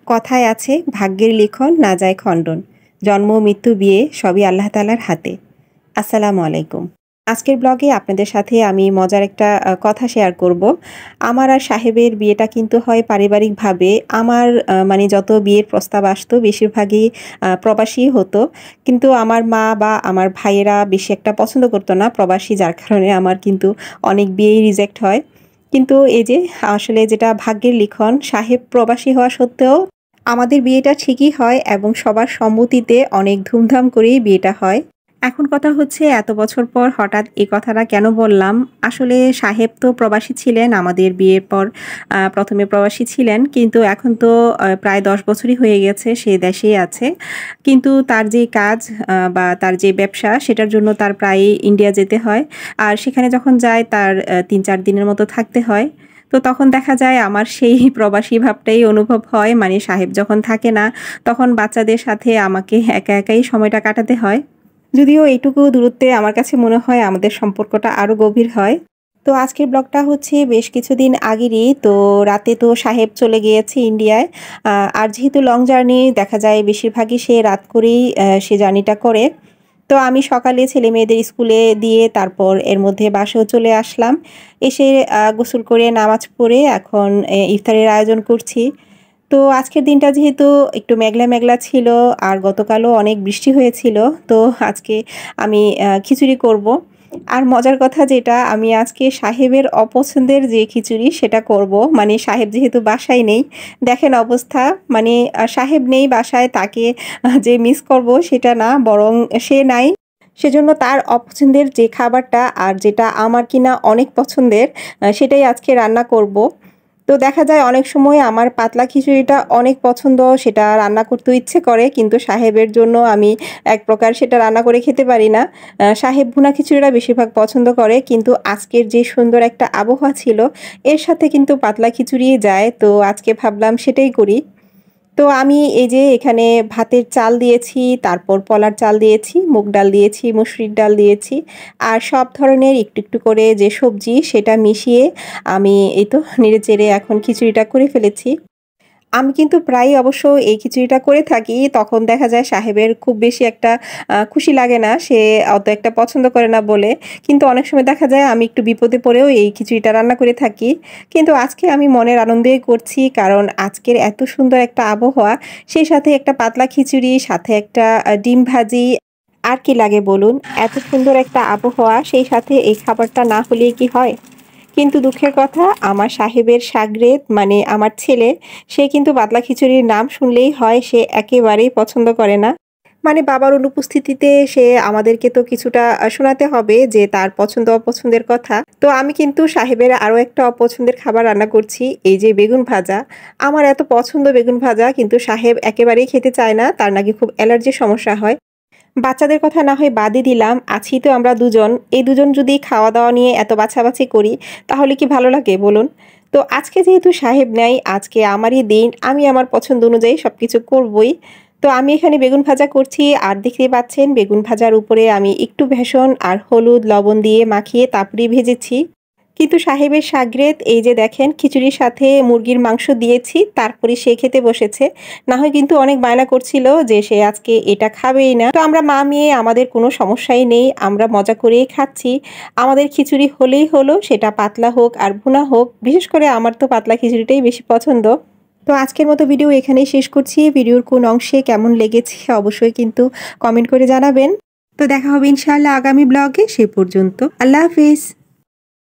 কথায় আছে ভাগ্যের লিখন না যায় খণ্ডন। জন্ম মৃত্যু বিয়ে সবই আল্লাহ তাআলার হাতে। আসসালামু আলাইকুম। আজকের ব্লগে আপনাদের সাথে আমি মজার একটা কথা শেয়ার করব। আমার আর সাহেবের বিয়েটা কিন্তু হয় পারিবারিকভাবে। আমার মানে যত বিয়ের প্রস্তাব আসতো বেশিরভাগই প্রবাসী হতো। কিন্তু আমার মা বা আমার ভাইয়েরা বেশি একটা পছন্দ করতো না প্রবাসী, যার কারণে আমার কিন্তু অনেক বিয়েই রিজেক্ট হয়। কিন্তু এই যে আসলে যেটা ভাগ্যের লিখন, সাহেব প্রবাসী হওয়া সত্ত্বেও আমাদের বিয়েটা ঠিকই হয় এবং সবার সম্মতিতে অনেক ধুমধাম করেই বিয়েটা হয়। এখন কথা হচ্ছে এত বছর পর হঠাৎ এই কথাটা কেন বললাম? আসলে সাহেব তো প্রবাসী ছিলেন আমাদের বিয়ের পর। ১ম এ প্রবাসী ছিলেন। কিন্তু এখন তো প্রায় ১০ বছরই হয়ে গেছে সে দেশেই আছে। কিন্তু তার যে কাজ বা তার যে ব্যবসা সেটার জন্য তার প্রায়ই ইন্ডিয়া যেতে হয়। আর সেখানে যখন যায় তার ৩-৪ দিনের মতো থাকতে হয়। তো তখন দেখা যায় আমার সেই প্রবাসী ভাবটাই অনুভব হয়। মানে সাহেব যখন থাকে না তখন বাচ্চাদের সাথে আমাকে একা একাই সময়টা কাটাতে হয়। যদিও এইটুকু দূরত্বে আমার কাছে মনে হয় আমাদের সম্পর্কটা আরো গভীর হয়। তো আজকের ব্লগটা হচ্ছে বেশ কিছুদিন আগেরই। তো রাতে তো সাহেব চলে গিয়েছে ইন্ডিয়ায়। আর যেহেতু লং জার্নি দেখা যায় বেশিরভাগই সে রাত করেই সে জার্নিটা করে। তো আমি সকালে ছেলেমেয়েদের স্কুলে দিয়ে তারপর এর মধ্যে বাসায়ও চলে আসলাম। এসে গোসল করে নামাজ পড়ে এখন ইফতারের আয়োজন করছি। তো আজকের দিনটা যেহেতু একটু মেঘলা, মেঘলা ছিল আর গতকালও অনেক বৃষ্টি হয়েছিল। তো আজকে আমি খিচুড়ি করব। আর মজার কথা যেটা, আমি আজকে সাহেবের অপছন্দের যে খিচুড়ি সেটা করব। মানে সাহেব যেহেতু বাসায় নেই, দেখেন অবস্থা। মানে সাহেব নেই বাসায়, তাকে যে মিস করব সেটা না, বরং সে নাই। সেজন্য তার অপছন্দের যে খাবারটা আর যেটা আমার কিনা অনেক পছন্দের, সেটাই আজকে রান্না করব। তো দেখা যায় অনেক সময় আমার পাতলা খিচুড়িটা অনেক পছন্দ, সেটা রান্না করতেও ইচ্ছে করে, কিন্তু সাহেবের জন্য আমি এক প্রকার সেটা রান্না করে খেতে পারি না। সাহেব ভুনা খিচুড়িটা বেশিরভাগ পছন্দ করে, কিন্তু আজকের যে সুন্দর একটা আবহাওয়া ছিল এর সাথে কিন্তু পাতলা খিচুড়ি যায়। তো আজকে ভাবলাম সেটাই করি। তো আমি এই যে এখানে ভাতের চাল দিয়েছি, তারপর পলার চাল দিয়েছি, মুগ ডাল দিয়েছি, মসুরির ডাল দিয়েছি। আর সব ধরনের একটু, একটু করে যে সবজি সেটা মিশিয়ে আমি এই তো নেড়েচেড়ে এখন খিচুড়িটা করে ফেলেছি। আমি কিন্তু প্রায়ই অবশ্য এই খিচুড়িটা করে থাকি। তখন দেখা যায় সাহেবের খুব বেশি একটা খুশি লাগে না। সে অত একটা পছন্দ করে না বলে। কিন্তু অনেক সময় দেখা যায় আমি একটু বিপদে পড়েও এই খিচুড়িটা রান্না করে থাকি। কিন্তু আজকে আমি মনের আনন্দেই করছি, কারণ আজকের এত সুন্দর একটা আবহাওয়া, সেই সাথে একটা পাতলা খিচুড়ি, সাথে একটা ডিম ভাজি। আর কি লাগে বলুন? এত সুন্দর একটা আবহাওয়া, সেই সাথে এই খাবারটা না হলেই কি হয়? কিন্তু দুঃখের কথা, আমার সাহেবের শাগরেদ মানে আমার ছেলে, সে কিন্তু পাতলা খিচুড়ির নাম শুনলেই হয় সে একেবারেই পছন্দ করে না। মানে বাবার অনুপস্থিতিতে সে আমাদেরকে তো কিছুটা শোনাতে হবে যে তার পছন্দ অপছন্দের কথা। তো আমি কিন্তু সাহেবের আরো একটা অপছন্দের খাবার রান্না করছি, এই যে বেগুন ভাজা। আমার এত পছন্দ বেগুন ভাজা, কিন্তু সাহেব একেবারেই খেতে চায় না, তার নাকি খুব অ্যালার্জির সমস্যা হয়। বাচ্চাদের কথা না হয় বাদই দিলাম, আছি তো আমরা দুজন। এই দুজন যদি খাওয়া-দাওয়া নিয়ে এত বাছাবাছি করি, তাহলে কি ভালো লাগে বলুন? তো আজকে যেহেতু সাহেব নাই, আজকে আমারই দিন। আমি আমার পছন্দ অনুযায়ী সবকিছু করবই। তো আমি এখানে বেগুন ভাজা করছি, আর দেখতেই পাচ্ছেন বেগুন ভাজার উপরে আমি একটু বেসন আর হলুদ, লবণ দিয়ে মাখিয়ে তারপরেই ভেজেছি। কিন্তু সাহেবের শাগরেদ, এই যে দেখেন খিচুড়ির সাথে মুরগির মাংস দিয়েছি, তারপরে সে খেতে বসেছে। না হয় কিন্তু অনেক বায়না করছিল যে সে আজকে এটা খাবেই না। তো আমরা মা মেয়ে, আমাদের কোনো সমস্যাই নেই। আমরা মজা করেই খাচ্ছি। আমাদের খিচুড়ি হলেই হলো, সেটা পাতলা হোক আর ভুনা হোক। বিশেষ করে আমার তো পাতলা খিচুড়িটাই বেশি পছন্দ। তো আজকের মতো ভিডিও এখানেই শেষ করছি। ভিডিওর কোন অংশে কেমন লেগেছে অবশ্যই কিন্তু কমেন্ট করে জানাবেন। তো দেখা হবে ইনশাআল্লাহ আগামী ব্লগে। সে পর্যন্ত আল্লাহ হাফেজ।